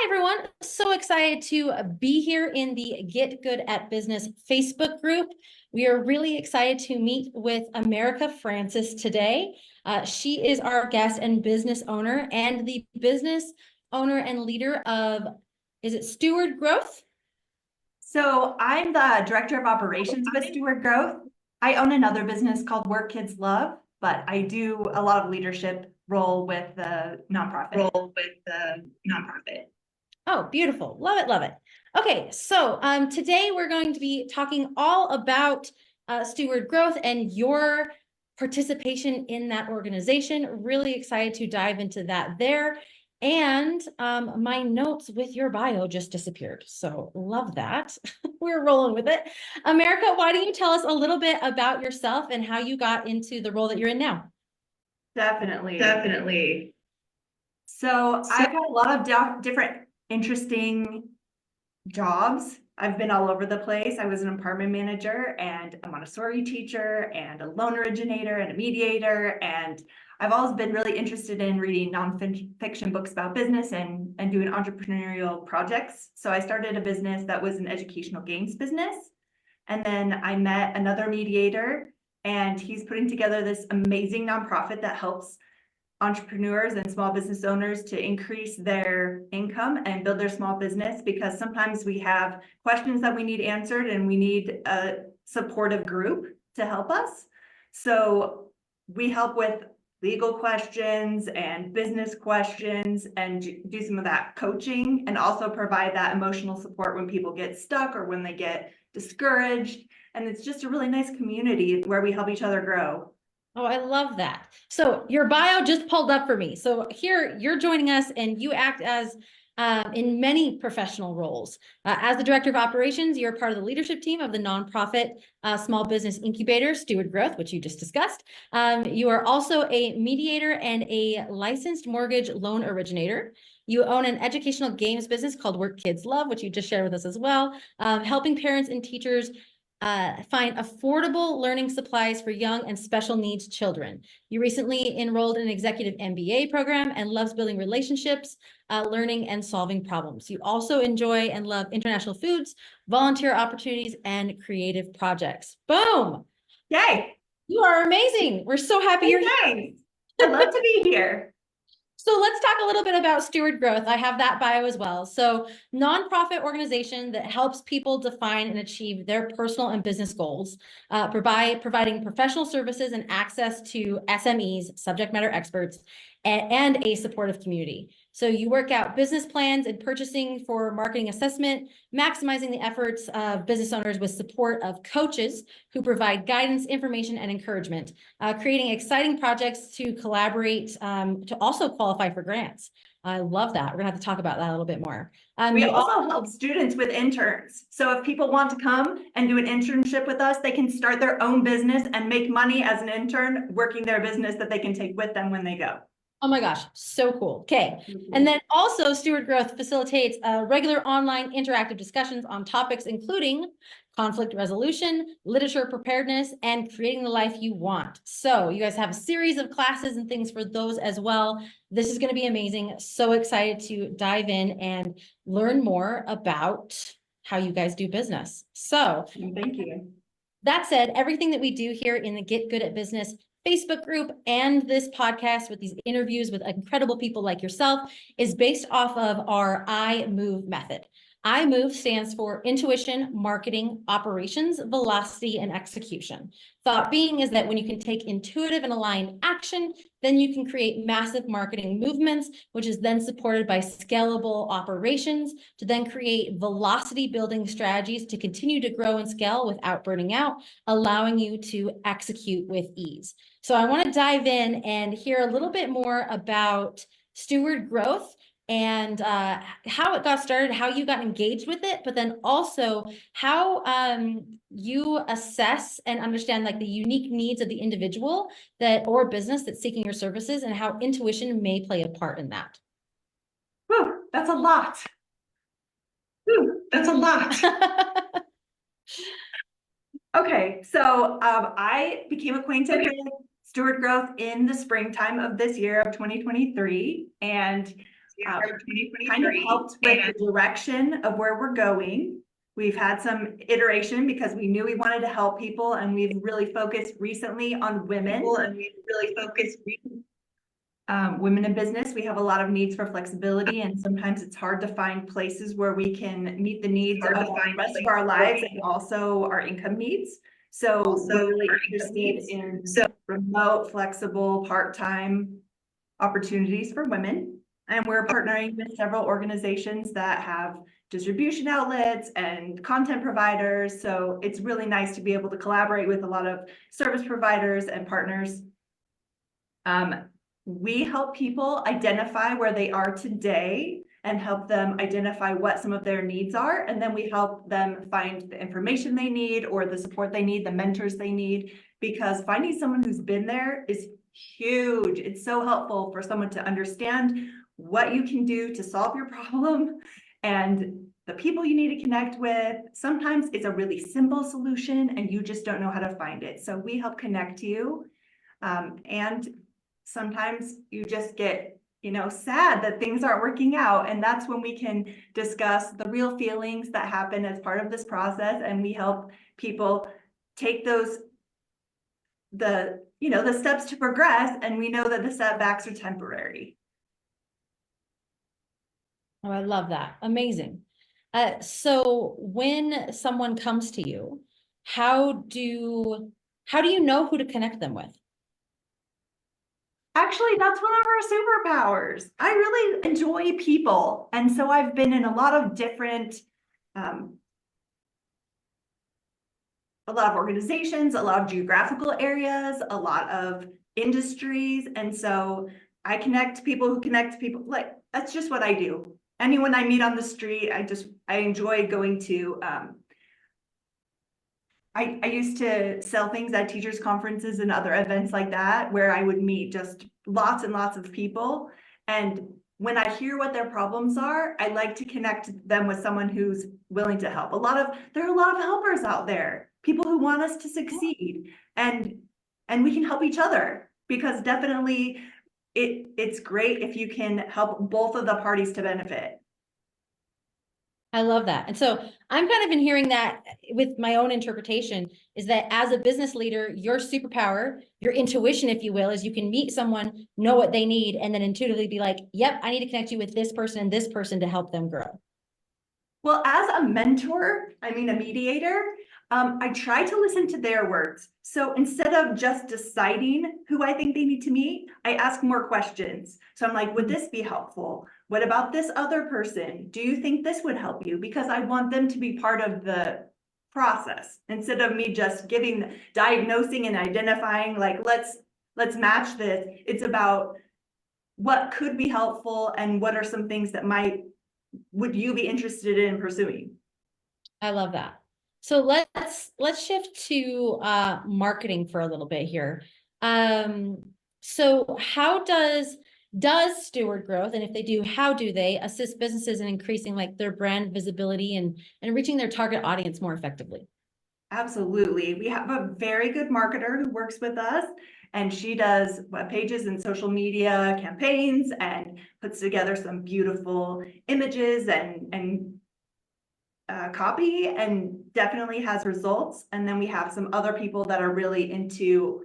everyone. So excited to be here in the Get Good at Business Facebook group. We are really excited to meet with America Francis today. She is our guest and business owner and the business owner and leader of, is it Steward Growth? So I'm the director of operations with Steward Growth. I own another business called Work Kids Love, but I do a lot of leadership role with the nonprofit. Oh, beautiful. Love it, love it. Okay, so today we're going to be talking all about Steward Growth and your participation in that organization. Really excited to dive into that there. And my notes with your bio just disappeared. So love that. We're rolling with it. America, why don't you tell us a little bit about yourself and how you got into the role that you're in now? Definitely. So I've had a lot of different interesting jobs. I've been all over the place. I was an apartment manager and a Montessori teacher and a loan originator and a mediator. And I've always been really interested in reading nonfiction books about business and doing entrepreneurial projects. So I started a business that was an educational games business. And then I met another mediator, and he's putting together this amazing nonprofit that helps entrepreneurs and small business owners to increase their income and build their small business, because sometimes we have questions that we need answered and we need a supportive group to help us. So we help with legal questions and business questions and do some of that coaching, and also provide that emotional support when people get stuck or when they get discouraged. And it's just a really nice community where we help each other grow. Oh, I love that. So your bio just pulled up for me. So here you're joining us and you act as in many professional roles. As the director of operations, you're part of the leadership team of the nonprofit small business incubator, Steward Growth, which you just discussed. You are also a mediator and a licensed mortgage loan originator. You own an educational games business called Work Kids Love, which you just shared with us as well, helping parents and teachers find affordable learning supplies for young and special needs children. You recently enrolled in an executive MBA program and loves building relationships, learning and solving problems. You also enjoy and love international foods, volunteer opportunities, and creative projects. Boom! Yay! You are amazing. We're so happy you're here. I'd love to be here. So let's talk a little bit about Steward Growth. I have that bio as well. So nonprofit organization that helps people define and achieve their personal and business goals, providing professional services and access to SMEs, subject matter experts, and a supportive community. So you work out business plans and purchasing for marketing assessment, maximizing the efforts of business owners with support of coaches who provide guidance, information, and encouragement, creating exciting projects to collaborate, to also qualify for grants. I love that. We're gonna have to talk about that a little bit more. We also help students with interns. So if people want to come and do an internship with us, they can start their own business and make money as an intern working their business that they can take with them when they go. Oh my gosh, so cool. Okay. And then also Steward Growth facilitates regular online interactive discussions on topics including conflict resolution, literature preparedness, and creating the life you want. So you guys have a series of classes and things for those as well. This is going to be amazing. So excited to dive in and learn more about how you guys do business. So thank you. That said, everything that we do here in the Get Good at Business Facebook group and this podcast with these interviews with incredible people like yourself is based off of our I Move method. I Move stands for intuition, marketing, operations, velocity, and execution. Thought being is that when you can take intuitive and aligned action, then you can create massive marketing movements, which is then supported by scalable operations to then create velocity building strategies to continue to grow and scale without burning out, allowing you to execute with ease. So I want to dive in and hear a little bit more about Steward Growth and how it got started, how you got engaged with it, but then also how you assess and understand like the unique needs of the individual that or business that's seeking your services and how intuition may play a part in that. Whew, that's a lot. Okay, so I became acquainted with Steward Growth in the springtime of this year of 2023, and kind of helped with the direction of where we're going. We've had some iteration because we knew we wanted to help people, and we've really focused recently on women. Women in business, we have a lot of needs for flexibility, and sometimes it's hard to find places where we can meet the needs of the rest of our lives and also our income needs. So we're really interested in remote, flexible, part-time opportunities for women. And we're partnering with several organizations that have distribution outlets and content providers. So it's really nice to be able to collaborate with a lot of service providers and partners. We help people identify where they are today and help them identify what some of their needs are. And then we help them find the information they need or the support they need, the mentors they need, because finding someone who's been there is huge. It's so helpful for someone to understand what you can do to solve your problem and the people you need to connect with. Sometimes it's a really simple solution and you just don't know how to find it. So we help connect you. And sometimes you just get, sad that things aren't working out. And that's when we can discuss the real feelings that happen as part of this process. And we help people take the steps to progress. And we know that the setbacks are temporary. Oh, I love that. Amazing. So when someone comes to you, how do you know who to connect them with? Actually, that's one of our superpowers. I really enjoy people. And so I've been in a lot of different, a lot of organizations, a lot of geographical areas, a lot of industries. And so I connect people who connect people. Like, that's just what I do. Anyone I meet on the street, I enjoy going to, I used to sell things at teachers' conferences and other events like that, where I would meet just lots and lots of people. And when I hear what their problems are, I like to connect them with someone who's willing to help. There are a lot of helpers out there, people who want us to succeed, and we can help each other, because definitely it's great if you can help both of the parties to benefit. I love that. And so I'm kind of been hearing that with my own interpretation is that as a business leader, your superpower, your intuition, if you will, is you can meet someone, know what they need, and then intuitively be like, yep, I need to connect you with this person and this person to help them grow. Well, as a mentor, a mediator, I try to listen to their words. So instead of just deciding who I think they need to meet, I ask more questions. So I'm like, would this be helpful? What about this other person? Do you think this would help you? Because I want them to be part of the process instead of me just diagnosing and identifying, like, let's match this. It's about what could be helpful and what are some things that would you be interested in pursuing? I love that. So let's shift to marketing for a little bit here. So how does Steward Growth, and if they do, how do they assist businesses in increasing like their brand visibility and reaching their target audience more effectively? Absolutely. We have a very good marketer who works with us, and she does web pages and social media campaigns and puts together some beautiful images and copy, and definitely has results. And then we have some other people that are really into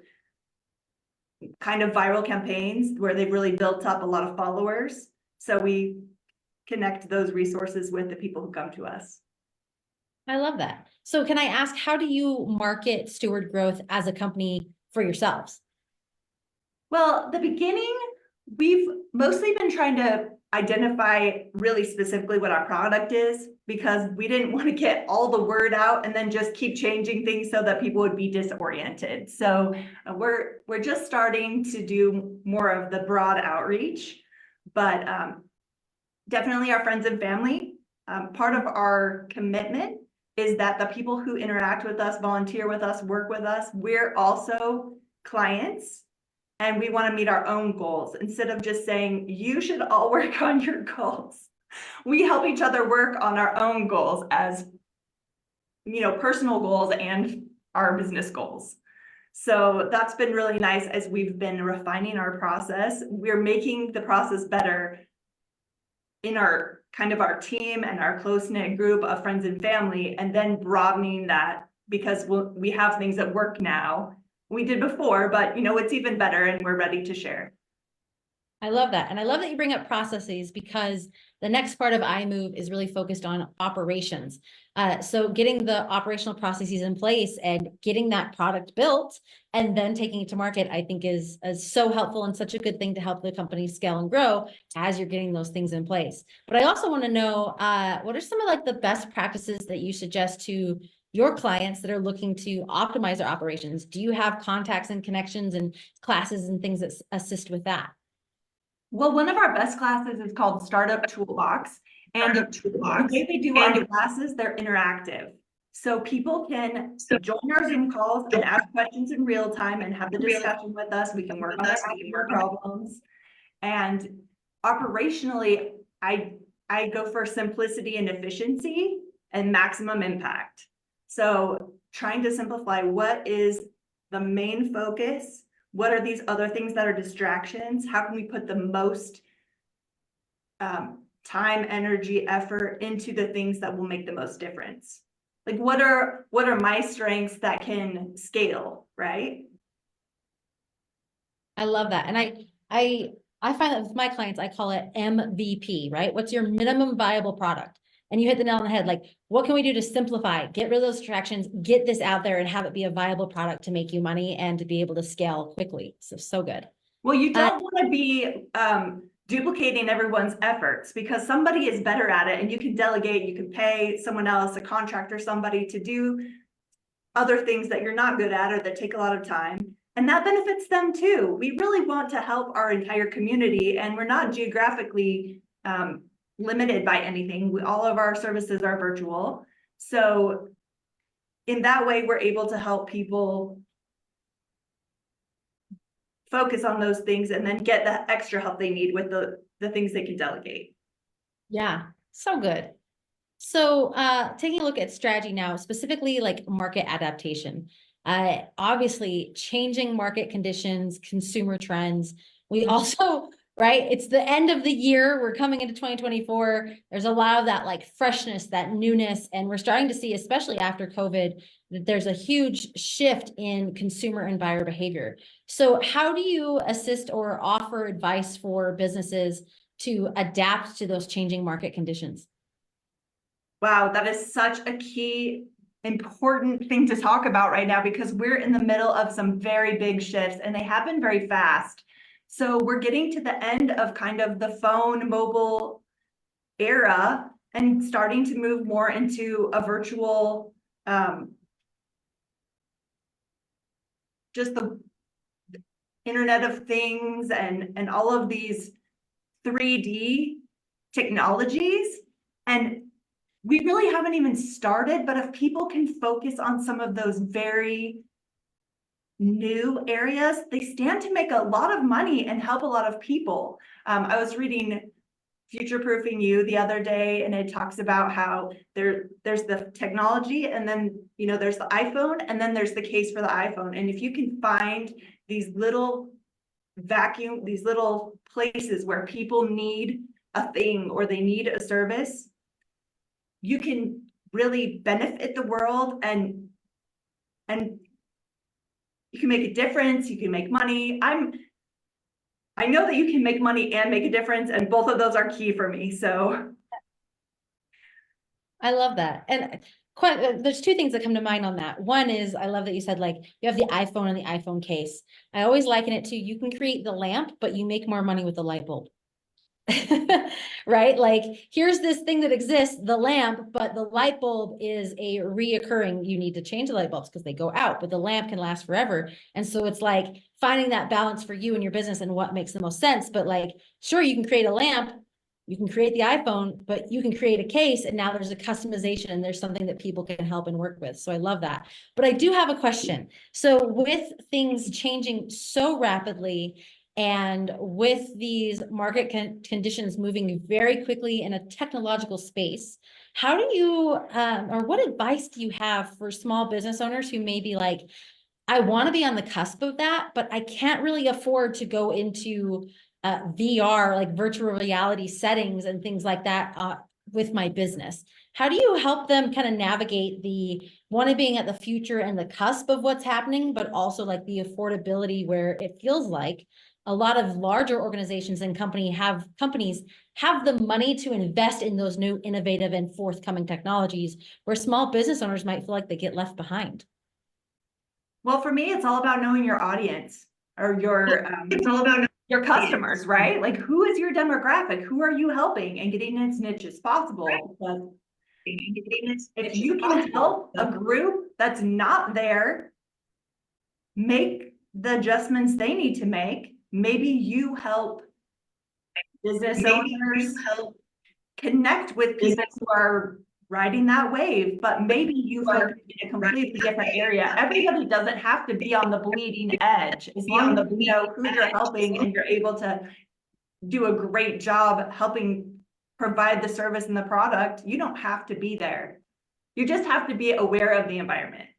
kind of viral campaigns where they've really built up a lot of followers. So we connect those resources with the people who come to us. I love that. So can I ask, how do you market Steward Growth as a company for yourselves? Well, the beginning, we've mostly been trying to identify really specifically what our product is, because we didn't want to get all the word out and then just keep changing things so that people would be disoriented. So we're just starting to do more of the broad outreach, but definitely our friends and family. Part of our commitment is that the people who interact with us, volunteer with us, work with us, we're also clients. And we want to meet our own goals instead of just saying, you should all work on your goals. We help each other work on our own goals as, personal goals and our business goals. So that's been really nice as we've been refining our process. We're making the process better in our kind of our team and our close-knit group of friends and family, and then broadening that because we have things that work now. We did before, but it's even better and we're ready to share. I love that. And I love that you bring up processes, because the next part of iMove is really focused on operations. So getting the operational processes in place and getting that product built and then taking it to market, I think is so helpful and such a good thing to help the company scale and grow as you're getting those things in place. But I also want to know, what are some of like the best practices that you suggest to your clients that are looking to optimize their operations? Do you have contacts and connections and classes and things that assist with that? Well, one of our best classes is called Startup Toolbox. And the way we do our classes, they're interactive. So people can join our Zoom calls and ask questions in real time and have the discussion with us. We can work on their problems. And operationally, I go for simplicity and efficiency and maximum impact. So trying to simplify what is the main focus. What are these other things that are distractions? How can we put the most time, energy, effort into the things that will make the most difference? Like what are my strengths that can scale, right? I love that. And I find that with my clients, I call it MVP, right? What's your minimum viable product? And you hit the nail on the head. Like, what can we do to simplify, get rid of those distractions, get this out there and have it be a viable product to make you money and to be able to scale quickly. So good. Well, you don't want to be duplicating everyone's efforts, because somebody is better at it and you can delegate, you can pay someone else, a contractor, somebody to do other things that you're not good at or that take a lot of time. And that benefits them too. We really want to help our entire community, and we're not geographically limited by anything. All of our services are virtual. So in that way, we're able to help people focus on those things and then get the extra help they need with the things they can delegate. Yeah, so good. So taking a look at strategy now, specifically like market adaptation, obviously changing market conditions, consumer trends. We also, right, it's the end of the year. We're coming into 2024. There's a lot of that like freshness, that newness. And we're starting to see, especially after COVID, that there's a huge shift in consumer and buyer behavior. So how do you assist or offer advice for businesses to adapt to those changing market conditions? Wow, that is such a key, important thing to talk about right now, because we're in the middle of some very big shifts and they happen very fast. So we're getting to the end of kind of the phone mobile era and starting to move more into a virtual, just the Internet of Things and all of these 3D technologies. And we really haven't even started, but if people can focus on some of those very new areas, they stand to make a lot of money and help a lot of people. I was reading Future Proofing You the other day, and it talks about how there's the technology, and then there's the iPhone, and then there's the case for the iPhone. And if you can find these little these little places where people need a thing or they need a service, you can really benefit the world, and you can make a difference, you can make money. I know that you can make money and make a difference, and both of those are key for me. So I love that. And there's two things that come to mind on that. One is, I love that you said, like, you have the iPhone and the iPhone case. I always liken it to, you can create the lamp, but you make more money with the light bulb. Right? Like, here's this thing that exists, the lamp, but the light bulb is a reoccurring, you need to change the light bulbs because they go out, but the lamp can last forever. And so it's like finding that balance for you and your business and what makes the most sense. But like, sure, you can create a lamp, you can create the iPhone, but you can create a case, and now there's a customization and there's something that people can help and work with. So I love that. But I do have a question. So with things changing so rapidly, and with these market conditions moving very quickly in a technological space, how do you, or what advice do you have for small business owners who may be like, I want to be on the cusp of that, but I can't really afford to go into VR, like virtual reality settings and things like that with my business. How do you help them kind of navigate the one of being at the future and the cusp of what's happening, but also like the affordability where it feels like a lot of larger organizations and companies have the money to invest in those new innovative and forthcoming technologies where small business owners might feel like they get left behind? Well, for me, it's all about knowing your audience or it's all about your customers, right? Like, who is your demographic? Who are you helping and getting as niche as possible? Because if you can help a group that's not there make the adjustments they need to make, maybe you help business owners connect with people who are riding that wave, but maybe you focus in a completely different area. Everybody doesn't have to be on the bleeding edge. As long as you know who you're helping and you're able to do a great job helping provide the service and the product, you don't have to be there. You just have to be aware of the environment.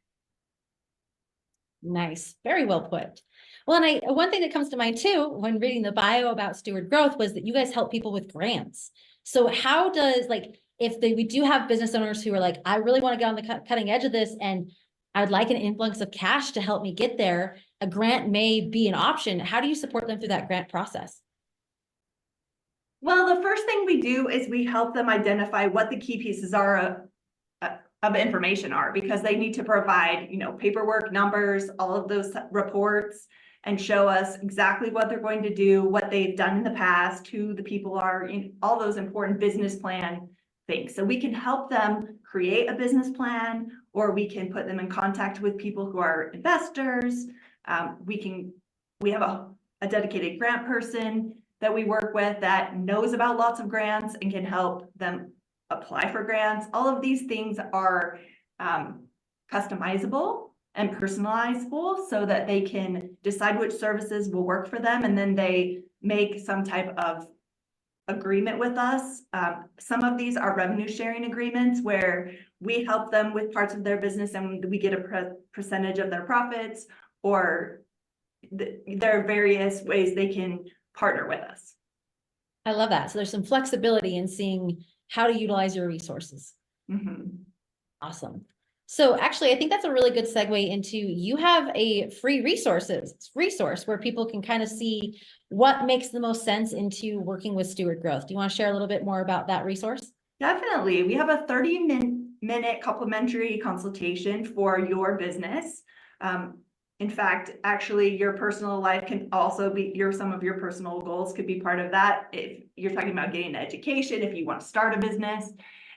Nice. Very well put. Well, and one thing that comes to mind too, when reading the bio about Steward Growth was that you guys help people with grants. So how does we do have business owners who are like, I really want to get on the cutting edge of this and I'd like an influx of cash to help me get there. A grant may be an option. How do you support them through that grant process? Well, the first thing we do is we help them identify what the key pieces are of information are, because they need to provide, paperwork, numbers, all of those reports, and show us exactly what they're going to do, what they've done in the past, who the people are, all those important business plan things. So we can help them create a business plan, or we can put them in contact with people who are investors. We have a dedicated grant person that we work with that knows about lots of grants and can help them apply for grants. All of these things are customizable and personalizable so that they can decide which services will work for them, and then they make some type of agreement with us. Some of these are revenue sharing agreements where we help them with parts of their business and we get a percentage of their profits, or there are various ways they can partner with us. I love that. So there's some flexibility in seeing how to utilize your resources. Mm-hmm. Awesome. So actually, I think that's a really good segue into, you have a free resource where people can kind of see what makes the most sense into working with Steward Growth. Do you want to share a little bit more about that resource? Definitely. We have a 30-minute complimentary consultation for your business. In fact, actually, your personal life can also be some of your personal goals could be part of that. If you're talking about getting an education, if you want to start a business.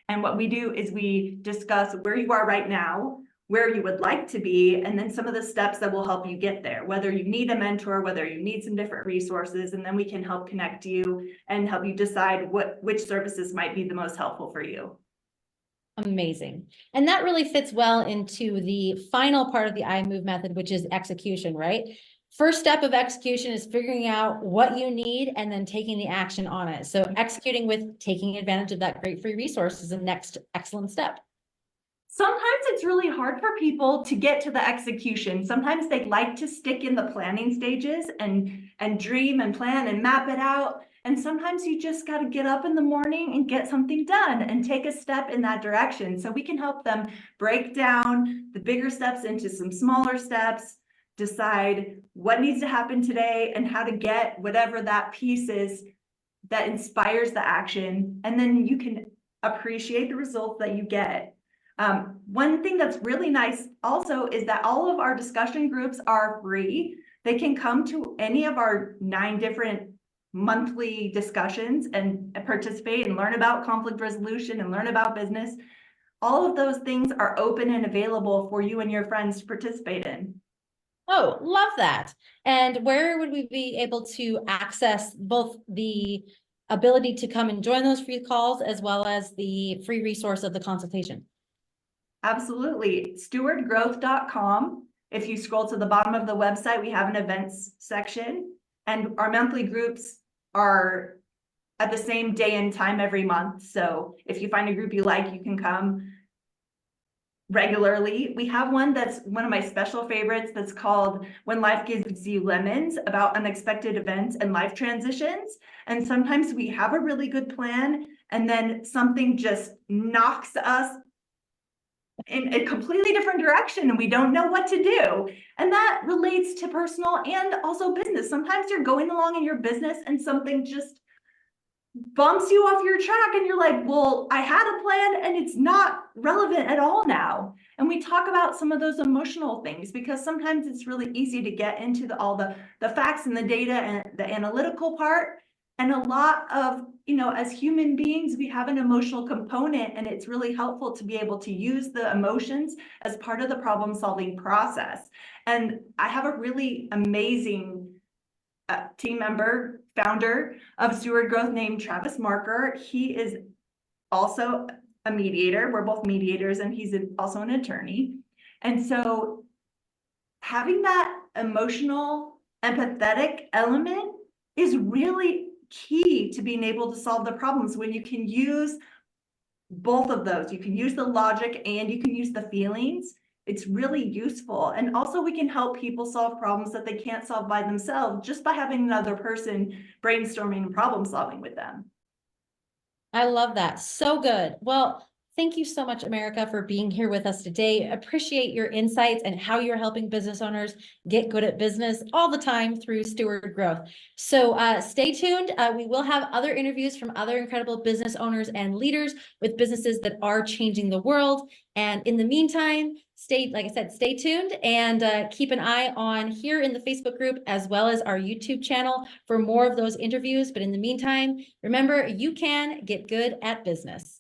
And what we do is we discuss where you are right now, where you would like to be, and then some of the steps that will help you get there, whether you need a mentor, whether you need some different resources, and then we can help connect you and help you decide which services might be the most helpful for you. Amazing. And that really fits well into the final part of the iMove method, which is execution, right? First step of execution is figuring out what you need and then taking the action on it. So executing with taking advantage of that great free resource is the next excellent step. Sometimes it's really hard for people to get to the execution. Sometimes they like to stick in the planning stages and dream and plan and map it out. And sometimes you just got to get up in the morning and get something done and take a step in that direction. So we can help them break down the bigger steps into some smaller steps, decide what needs to happen today and how to get whatever that piece is that inspires the action. And then you can appreciate the results that you get. One thing that's really nice also is that all of our discussion groups are free. They can come to any of our 9 different monthly discussions and participate and learn about conflict resolution and learn about business. All of those things are open and available for you and your friends to participate in. Oh, love that. And where would we be able to access both the ability to come and join those free calls as well as the free resource of the consultation? Absolutely. stewardgrowth.com. If you scroll to the bottom of the website, we have an events section, and our monthly groups are at the same day and time every month. So if you find a group you like, you can come. regularly. We have one that's one of my special favorites that's called When Life Gives You Lemons, about unexpected events and life transitions. And sometimes we have a really good plan and then something just knocks us in a completely different direction and we don't know what to do. And that relates to personal and also business. Sometimes you're going along in your business and something just bumps you off your track and you're like, well, I had a plan and it's not relevant at all now. And we talk about some of those emotional things because sometimes it's really easy to get into all the facts and the data and the analytical part. And a lot of, as human beings, we have an emotional component, and it's really helpful to be able to use the emotions as part of the problem solving process. And I have a really amazing team member, founder of Steward Growth named Travis Marker. He is also a mediator. We're both mediators, and he's also an attorney. And so having that emotional, empathetic element is really key to being able to solve the problems when you can use both of those. You can use the logic and you can use the feelings. It's really useful. And also we can help people solve problems that they can't solve by themselves just by having another person brainstorming and problem solving with them. I love that. So good. Well, thank you so much, America, for being here with us today. Appreciate your insights and how you're helping business owners get good at business all the time through Steward Growth. So stay tuned. We will have other interviews from other incredible business owners and leaders with businesses that are changing the world. And in the meantime, like I said, stay tuned and keep an eye on here in the Facebook group as well as our YouTube channel for more of those interviews. But in the meantime, remember, you can get good at business.